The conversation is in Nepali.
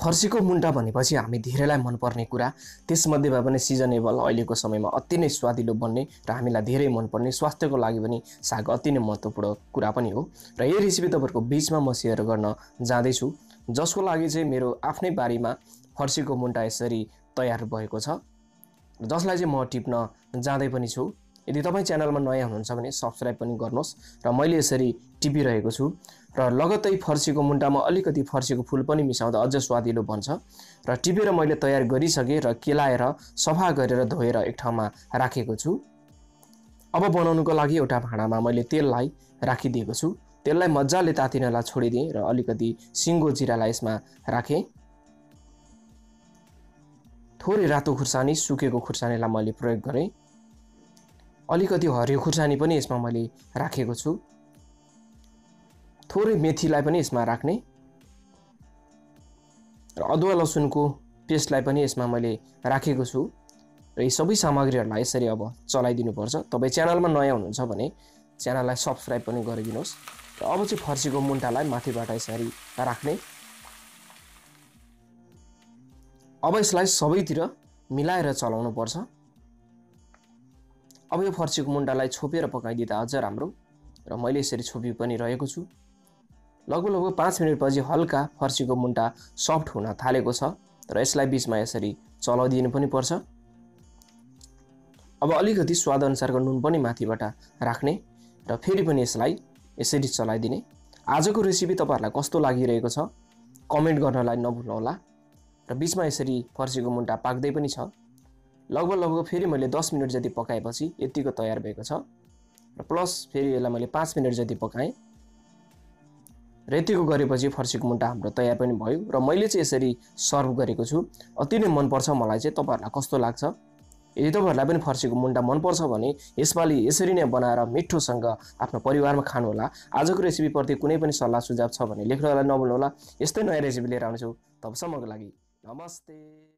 फर्सीको मुन्टा भनेपछि हामी धेरैलाई मनपर्ने कुरा, त्यसमध्येमा पनि सिजनेबल अहिलेको समयमा अति नै स्वादिलो बन्ने र हामीलाई धेरै मनपर्ने, स्वास्थ्यको लागि पनि साग अति नै महत्त्वपूर्ण कुरा पनि हो। र यो रेसिपी तपाईँहरूको बिचमा म सेयर गर्न जाँदैछु, जसको लागि चाहिँ मेरो आफ्नै बारीमा फर्सीको मुन्टा यसरी तयार भएको छ, जसलाई चाहिँ म टिप्न जाँदै पनि छु। यदि तपाईँ च्यानलमा नयाँ हुनुहुन्छ भने सब्सक्राइब पनि गर्नुहोस्। र मैले यसरी टिपिरहेको छु र लगत्तै फर्सीको मुन्टामा अलिकति फर्सीको फुल पनि मिसाउँदा अझ स्वादिलो बन्छ। र टिपेर मैले तयार गरिसकेँ र केलाएर सफा गरेर धोएर एक ठाउँमा राखेको छु। अब बनाउनुको लागि एउटा भाँडामा मैले तेललाई राखिदिएको छु। तेललाई मजाले तातिनलाई छोडिदिएँ र अलिकति सिङ्गो जिरालाई यसमा राखेँ। थोरै रातो खुर्सानी, सुकेको खुर्सानीलाई मैले प्रयोग गरेँ। अलिकति हरियो खुर्सानी पनि यसमा मैले राखेको छु। थोरै मेथीलाई पनि यसमा राख्ने र अदुवा लसुनको पेस्टलाई पनि यसमा मैले राखेको छु। र यी सबै सामग्रीहरूलाई यसरी अब चलाइदिनुपर्छ। तपाईँ च्यानलमा नयाँ हुनुहुन्छ भने च्यानललाई सब्सक्राइब पनि गरिदिनुहोस्। र अब चाहिँ फर्सीको मुन्टालाई माथिबाट यसरी राख्ने। अब यसलाई सबैतिर मिलाएर चलाउनु पर्छ। अब यो फर्सीको मुन्टालाई छोपेर पकाइदिँदा अझ राम्रो। र मैले यसरी छोपी पनि रहेको छु। लगभग 5 मिनटपछि हल्का फर्सीको मुन्टा सफ्ट हुन थालेको छ र यसलाई बिचमा यसरी चलाइदिनु पनि पर्छ। अब अलिकति स्वाद अनुसारको नुन पनि माथिबाट राख्ने र फेरि पनि यसलाई यसरी चलाइदिने। आजको रेसिपी तपाईहरुलाई कस्तो लागिरहेको छ कमेन्ट गर्नलाई नभुल्नुहोला। र बिचमा यसरी फर्सीको मुन्टा पाक्दै पनि छ। लगभग फेरि मैले 10 मिनट जति पकाएपछि यतिको तयार भएको छ। र प्लस फेरि यसलाई मैले 5 मिनट जति पकाएँ। र यतिको गरेपछि फर्सीको मुन्टा हाम्रो तयार पनि भयो। र मैले चाहिँ यसरी सर्भ गरेको छु। अति नै मनपर्छ मलाई चाहिँ। तपाईहरुलाई कस्तो लाग्छ? यदि तपाईहरुलाई पनि फर्सीको मुन्टा मनपर्छ भने यसपालि यसरी नै बनाएर मिठोसँग आफ्नो परिवारमा खानुहोला। आजको रेसिपीप्रति कुनै पनि सल्लाह सुझाव छ भने लेख्नलाई नभुल्नुहोला। यस्तै नयाँ रेसिपी लिएर आउँछु। तबसम्मको लागि नमस्ते।